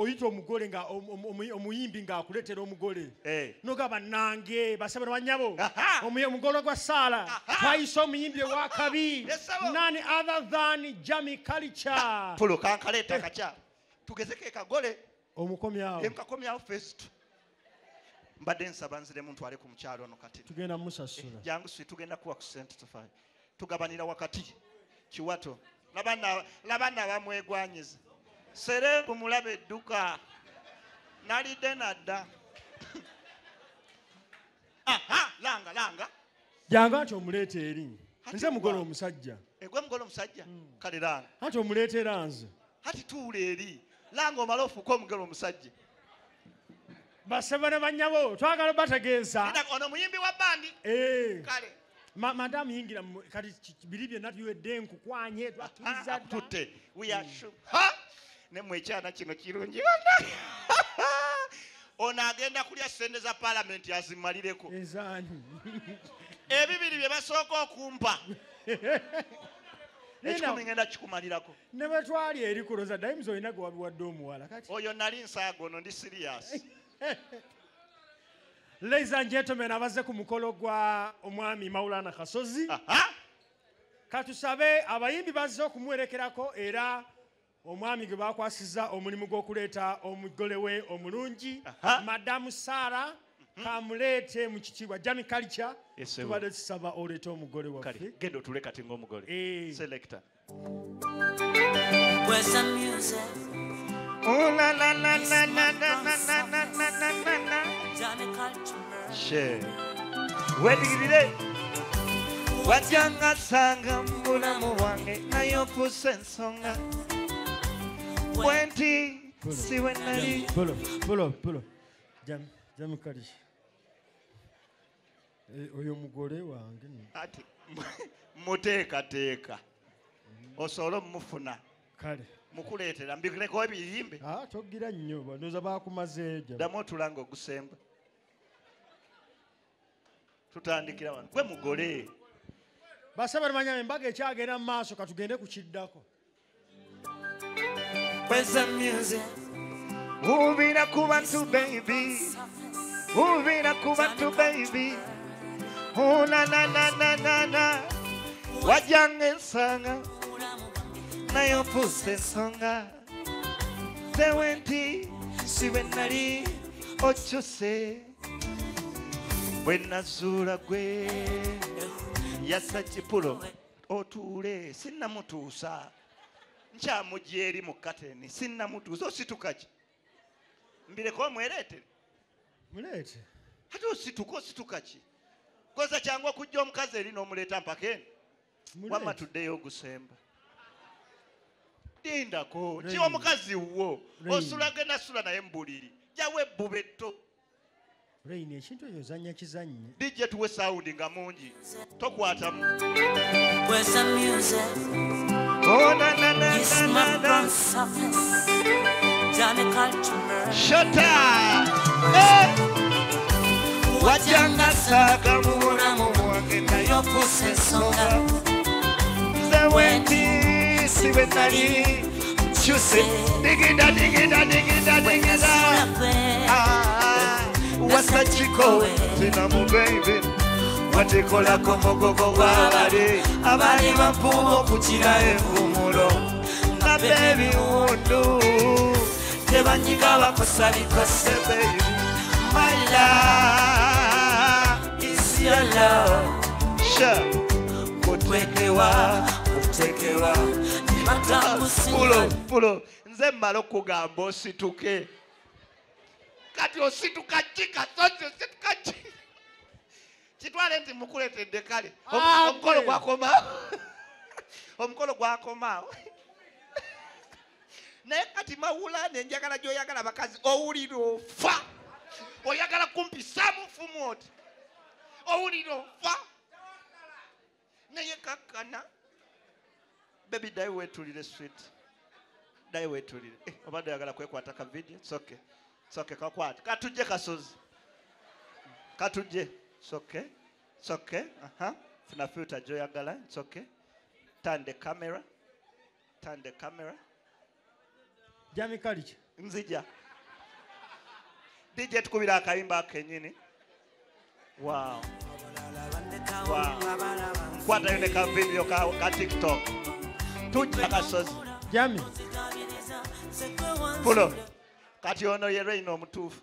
oyita omugole nga omuyimbi ng'akuleetera omugole nogaba nange basabira banyabo omugole gwa Saala twayise omuyimbi owakabi none other than Jamie Culture pulo kankaleeta kacha tugezeko ekagole omukomyawo first mbadde nsaba nziremu ntwale ku mukyalo ono kati tugenda musasula jangu si tugenda kuwa ku sente tufayo tugabanira wakati kiwato labana bamwegwanyiza sere kumulabe edduka nalidde nadda langa janga nti omuleeta eri nze mugole omusajja egwe mugole omusajja kale langa anti omuleetera nze hati tuula eri langa omala ofuuka omugole omusajja basebe ne bannyabo twagala bategeeza ono muyimbi wa bandi kale madamu yingira kati biri byonna tuyiwedde enkukwanye twaturiza tutte nemwe ekyana kino kirungi ono agenda kulya sente za paalamenti azimalireko ezaani ebibiri bye basooka okumpa ekikumi ngenda kikumalirako ne bwe twali eri kuloza dayimuzi olina gwe wabiwadde omuwala kati oyo nali nsaago ono ndi sirias Ladies and gentlemen, abaze ku mukolo gwa omwami Maulana Kasozi. Katusabe abayimbi bazze okumwerekerako era omwami gwe bakwasiza omulimu gw'okuleeta omugole we omulungi Madamu Sara kamuleete mu kitiibwa Jamie Culture tubadde tusaba oleeta omugole waffe genda otule kati ng'omugole selector Where's the music? Oh la la la la la la la la la Jamie Culture. She wedigirire wajanga sanga mbulamu wange nayo puse ensonga bwenti siwe nali pulo Jamie Culture oyo mugole wange ati muteekateeka osobola omufuna kale mukuleetera mbireko ebiyimbe togira nnyo bandoza bakumazeejo ddamu otulanga ogusemba tutandikira wano gwe mugole basaba bamanya embaga ekyagenda mu maaso katugende ku kiddako Where's the music? Uvira ku bantu baby uvira ku bantu baby oh na na na na na na wajanga ensanga nayo puse ensonga tewenti siwe nali okyuse bwe nazuula gwe yassa kipulo otuule sinnamutuusa nkyamujja eri mu kateni sinnamutuusa ositukaki mbireko omwereetere muleete ate ositukaki koza kyangu okujja omukazi eri n'omuleeta mpaka eno wamma tuddeyo ogusemba dindako kiwa omukazi wo osulage nasula naye mubuliri jawe ebbubetto Rain ekintu ekyo zanya kizannye dijje tuwe sawundi nga mungi tokwatamu Where's the music? oh na na na Yes, na my na brown surface. Jamie Culture. shota wajanga saka mubulamu bwange nayo puse ensonga nze wendi sibe nali kyuse digida wasachiko tina mu baby watekolako mogogo gw'abali abali bampumu okukira envumulo nga bebi wundu tebanyiga bakusalikose baby my love is your love kutekewa pulo nze mmala okugamba osituke kati osituka ki kasozi osituka ki kitwale nti mukuleetedde kale omukolo gwakomaawo naye kati mawula nenjagala gy'oyagala bakazi owulira ofa oyagala kumpisaamu nfumu oti owulira ofa naye kakkana baby dai wetulire sweet dai wetulire obadde oyagala kwekwata ka video soke kakwate katujje kasozi katujje soke funa filter gy'oyagala soke turn the camera Jamie Culture nzija DJ tukubira akayimba kenyini. Wow. Kwata yone ka video ka TikTok. Tujja kasozi. Jami. Pulo. Kati ono ye Reino mutufu.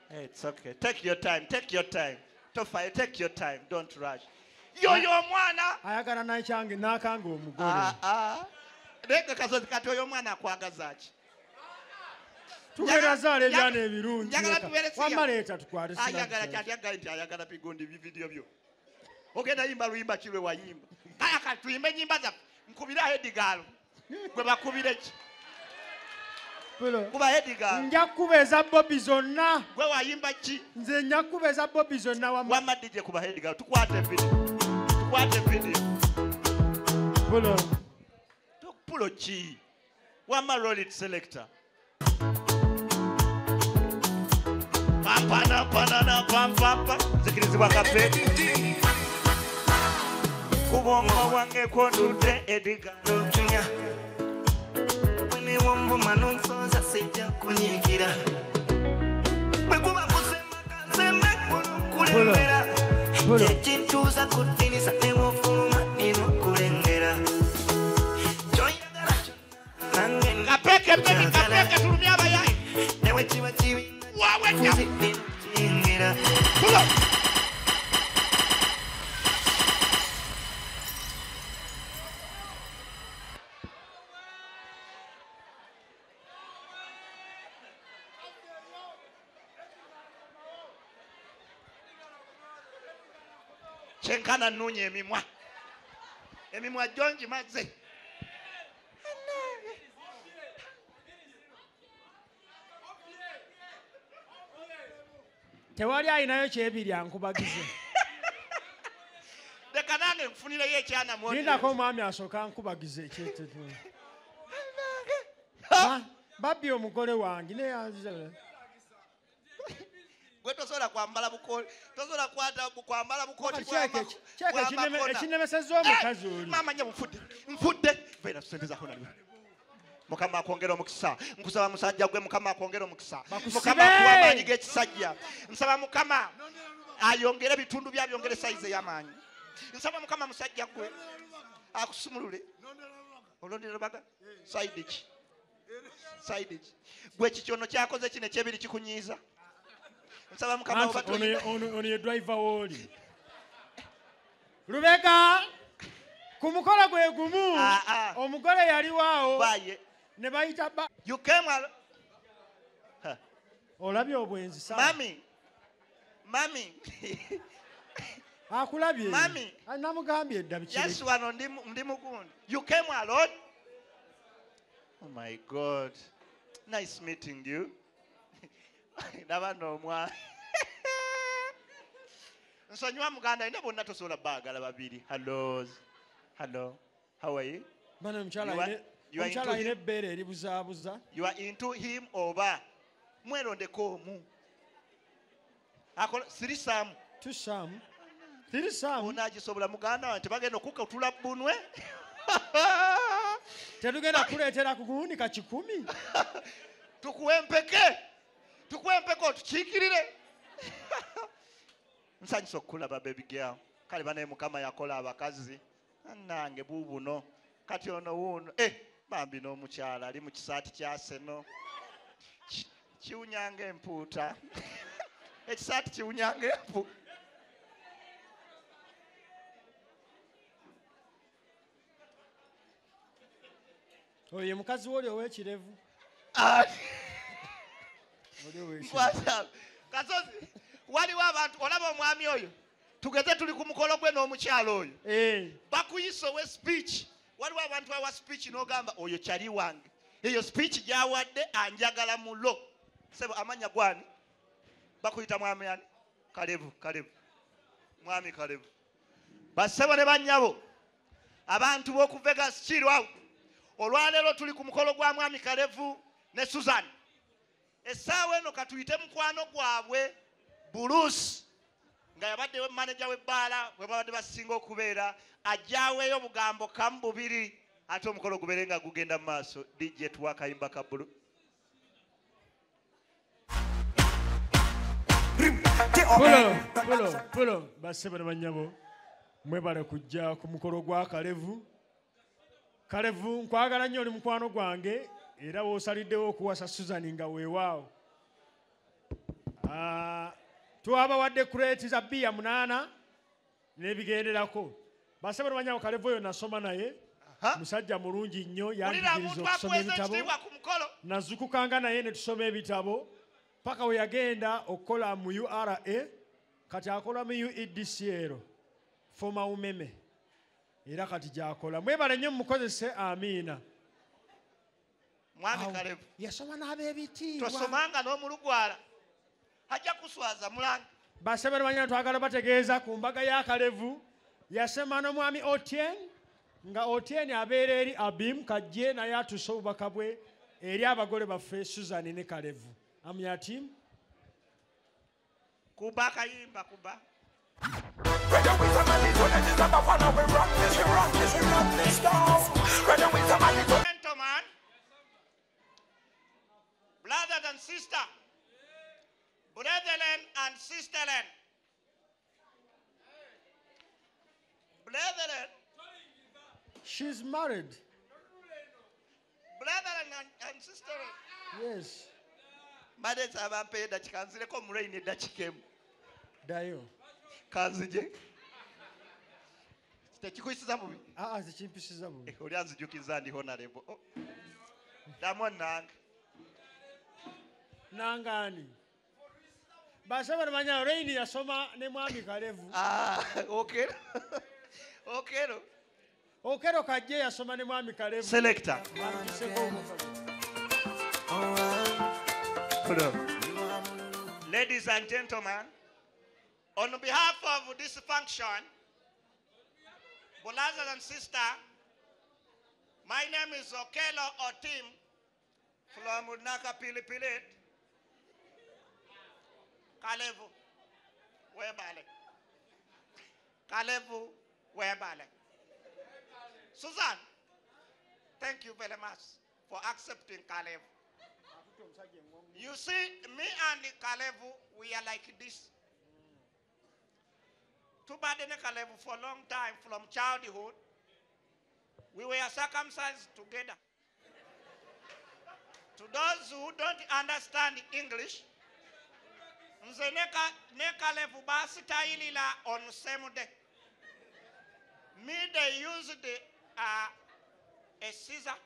Hey, it's okay. Take your time. Take your time. Tofa, take your time. Don't rush. Yo mwana. Ayagala na change nakanga omugole. Leka kasozi kati oyo mwana akwagaza ki? Tugeraza lejana ebirungi. Wamaleta tukwate sina. Ayagala pigondi video byo. Ogenda yimba luyimba kirwe wayimba. Kaya katuyimbe nyimba za nkubira hedigalo. Gwe bakubire ki? Kuba hedigalo. Nja kubeza Bobby zonna. Gwe wayimba ki? Nze nja kubeza Bobby zonna wama DJ kuba hedigalo. Tukwate video. Tukwate video. Pulo chi. Wama roll it selector. Pampa zikirizibwa kape kubongo wange kondude edigalo tunya wene wombo manonsoza sijja kunyigira bwekuba kusema kanzeme kulembera ekintuuza kudinisa ewofuluma nino kulengera kyoyagala nange kapeke tulumya abayayi newe kiba kibi pull up. Chenkana nunye emimwa jonji maze. Tewali ayinayo kyebiri ankubagize. Leka nange nfunire ye kyana mwoni. Nindako mwami asooka ankubagize ekyetetu. Babbi omugole wange ne yanzira. Gwe tosobola kwambala bukoli. Tosobola kwambala bukoti kwa ekinemesezza omukazi oli. Mama nya nfudde. Vera tusendeza hona lwe. Mukama akwongera omukisa. Nkusaba musajja gwe Mukama akwongera omukisa. Mukama akuwamanyi g'ekisajja. Nsaba Mukama ayongere bitundu bya byongere size y'amaanyi. Nsaba Mukama musajja gwe akusumulule. Olondera baga side ki. Gwe kichono kyakoze kine kyebiri kikunyiza. Nsaba Mukama obatulinde. Ono ye driver woli. Rubeka kumukola gwe gumu. Omugole yali waawo. Baye. Ne bayita ba. You came al. Olabye obwenzi sana. Mami. Akulabye. Mami. Namugambye edda bikiri. Yes, wano ndi mugundi. You came alone? Oh my God. Nice meeting you. Nabano mwa. Nsonywa muganda ine bonna tosobola baagala babiri. Hello. How are you? Bana mchala ine bere eribuzabuza. You are into him oba. Mwerondeko omu. Akola sirisamu. Tusamu. Sirisamu. Onagisobola muganda wange bagenda okukutula bunwe. Tetugenda kuleetera kuguunika 10. Tukuwempeke otukiikirire. Nsanyusa okulaba baby girl. Kale bane Mukama yakola abakazi. Nange bubuno. Kati ono wuno. Bambi n'omukyala ali mu kisaati kya Seno. Kiwunyanga empuuta. Ekisaati kiwunyanga empuuta. Oye mukazi woli ow'ekirevu. Kasozi waliwo abantu olaba omwami oyo tugeze tuli ku mukolo gwe n'omukyalo oyo bakuyisa owe speech waliwo abantu awa speech n'ogamba oyo kyali wange eyo speech gyawadde anjagala mulo sebo amanya gwani bakuyita mwami ani Kalevu mwami Kalevu basebo ne bannyabo abantu b'oku Vegas chill out olwaleero tuli ku mukolo gwa mwami Kalevu ne Susan essaawa eno katuyite mukwano gwabwe Bruce nga yabadde we manager w'ebbaala we babadde basinga okubeera ajjaweeyo obugambo kamu bubiri ate omukolo gubeere nga gugenda mu maaso DJ tuwa akayimba ka Bruce Pulo basebe banyabo mwebale kujja ku mukolo gwa Kalevu nkwagala nnyo oli mukwano gwange era woosaliddewo okuwasa Susan nga weewaawo twabawadde kureeti za bbiya 8 n'ebigenderako basebe banyabo Kalevu oyo nasoma naye musajja mulungi nnyo yanjigiriza okusoma ebitabo nazukukanga naye ne tusoma ebitabo paka we yagenda okukola mu URA kati akola mu UEDCL foma umeme era kati gyakola mwebale nnyo mukozese amiina mwami Kalevu yasoma n'ab'ebitiibwa tosomanga n'omulugwala ajja kuswaza mulanga basebe banyabo twagala bategeeza ku mbaga ya Kalevu yasema n'omwami Otieno nga Otieno abeera eri Abim kajje naye atuuse obubaka bwe eri abagole baffe Susan ne Kalevu amya team kuba kayimba kuba gentlemen, brothers and sisters, brethren and sisterland, brethren, she's married. Brethren and sisterland. Yes. Made sabampe dakika nzireko muraine dakika emu. Dayo. Kanzije. Tekikuisiza bubi. Zikimpisiza bubi. Oli anzijukiza ndi honorable. Damon nanga. Nangani. Basaba bamanya Raini yasoma ne mwami Kalevu. Okay. Okay. Okero kajje yasoma ne mwami Kalevu. Selector. Ladies and gentlemen, on behalf of this function, brothers and sisters, my name is Okelo Otim from Naka Pilipilit, Kalevu, Webale. Kalevu, Webale. Susan, thank you very much for accepting Kalevu. You see, me and Kalevu, we are like this. Too bad in Kalevu for a long time, from childhood, we were circumcised together. To those who don't understand English, nze ne Kalevu basitayilila on same day. Me, they used a scissor.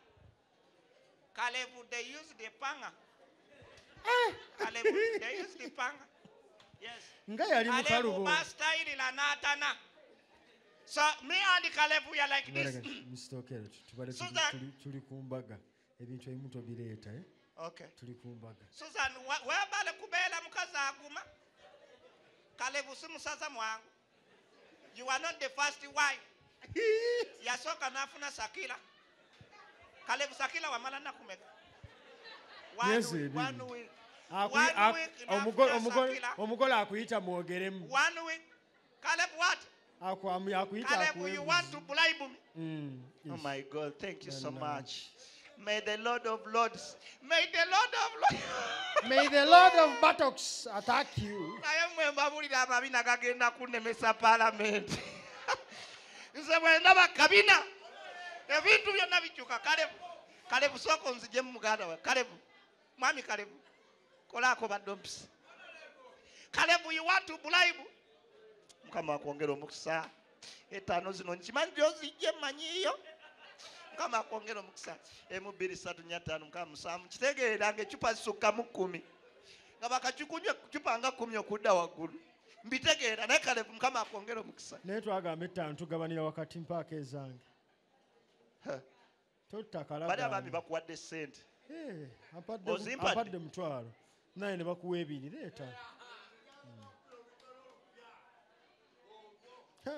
Kalevu, they used the panga. Kalevu, they used the panga. Yes. Kalevu bastayilila natana. So me and Kalevu are like this. Mr. Okero, tuli kumbaga ebintu ebimu tobireeta Okay. Tuli kumbaga. Susan, webale kubeera mukazi aguma. Kalevu si musaza mwangu. You are not the first wife. Yasoka nafuna Sakila. Kalevu Sakila wamala nakumeka. One week. Omugole akuyita mwogeremu. 1 week. Kalevu what? Akuyita Kalevu, you want to bribe me? Yes. Oh my God, thank you so much. May the Lord of Lords, may the Lord of Lords, may the Lord of buttocks attack you. I am mbabulira amabina gagenda kunemesa parliament. Nze bwendaba kabina ebintu byonna bikyuka. Kalevu soko nzije mu muganda we. Kalevu, mwami Kalevu, kolako badompisi. Kalevu, you want to bribe? Mukama akwongera omukisa. Etaano zino nkimanyi gyozijje manyiyo. Mukama akwongera omukisa. 1 2 3 4 5 Mukama 7 kitegeera ng'ecupa zisukkamu 10 nga bakakikunye kucupa nga 10 okudda waggulu. Mbitegeera naye Kalevu Mukama akwongera omukisa. Naye twagamba 5 tugabanira wakati mpaaka ezange. Totakala. Bali abambi bakuwadde ssente. Apadde 1,000 naye ne bakuwa 2 leeta.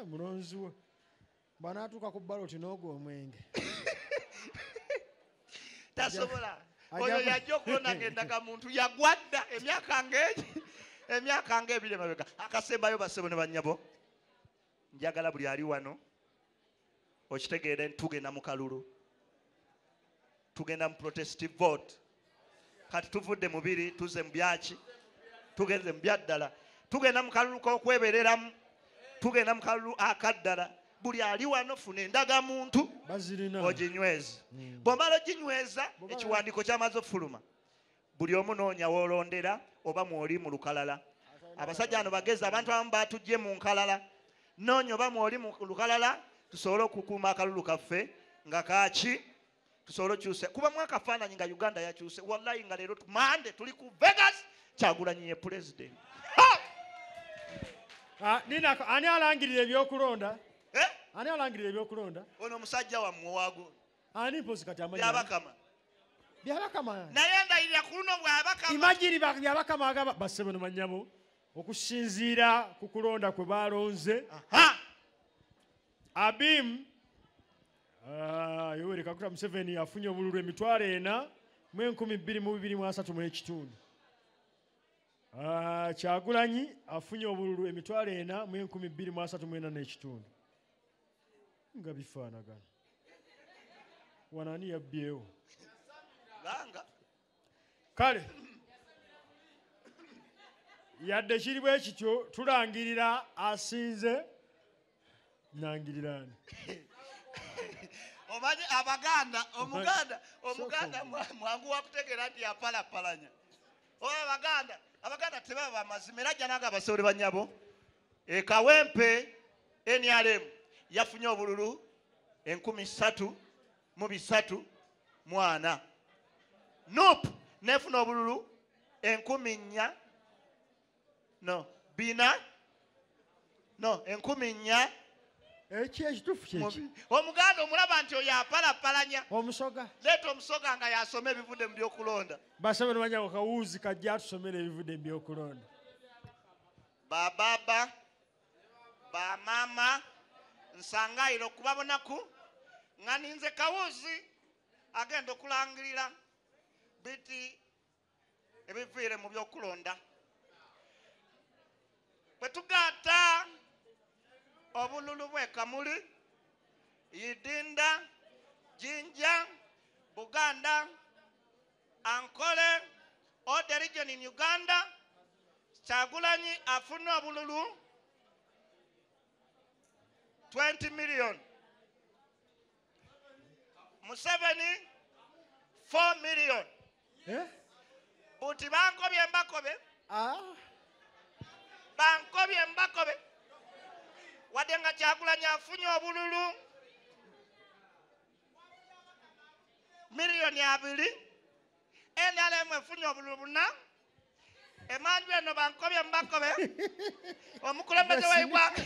Mulonzi we banaatuuka ku baloti n'ogwo omwenge. Tasobola. Oyo yajja okulonda ng'endaka muntu yagwadda emyaka ng'ebiri emabega. Akasembayo basebo ne bannyabo. Njagala buli ali wano okitegeere tugenda mu kalulu. Tugenda mu protestive vote. Kati tuvudde mu biri tuze mu byaki. Tugenze mu byaddala. tugenda mu kalulu k'okwebereramu tugenda mu kalulu akaddala buli ali wano funa endagamuntu oginyweze bw'omala oginyweza ekiwandiiko kyamaze okufuluma buli omu noonya woolondera oba mwoli mu lukalala abasajja bano bagezi abantu abamu batujje mu nkalala noonya oba mwoli mu lukalala tusobole okukuuma akalulu kaffe nga kaaki tusobole okyuse kubamu akafaananyi nga uganda yakyuse wallahi nga leero mande tuli ku Vegas Kyagulanyi ye pulezidenti ani alangirira ebyokulonda ani alangirira ebyokulonda ono omusajja wammwe waago ani mpozi kati amanyi byabakama naye ndayirira ku luno bwabakama imagiri byabakama agaba basse bano manyabo okusinziira ku kulonda kwe balonze Abim Yoweri Kaguta Museveni afunye obululu emitwalo 4,223 Kyagulanyi afunye obululu emitwalo 4,234 nga bifaanagana wanani yabbyewo kale yadde kiri bwe kityo tulangirira asinze nangirirani omanyi omuganda mwangu wakutegeera nti yapalapalanya oba abaganda tebaba bamazima era jja naga abasobole banyabo Kawempe NRM yafunye obululu 3,340 NUP nefuna obululu 4,000 4,000 ekitufu kyeki omuganda omulaba nti oyo apalapalanya omusoga leeta omusoga nga yasoma ebivudde mu byokulonda basabwe nomanya kawuzi kajja atusomera ebivudde mu byokulonda bababa bamama nsangayiro okubabonaku nga ninze kawuzi agenda okulangirira biti ebiviire mu byokulonda bwe tugaata obululu bwe Kamuli Yidinda Jinja Buganda Ankole all the region in Uganda Kyagulanyi afuna obululu 20 million Museveni 4 million buti bankobye mbakobe bankobye mbakobe wadde nga Kyagulanyi afunye obululu miliyoni 2 NRM efunye obululu 4 emanju eno bankobye mbakobe omukulembeze w'eggwanga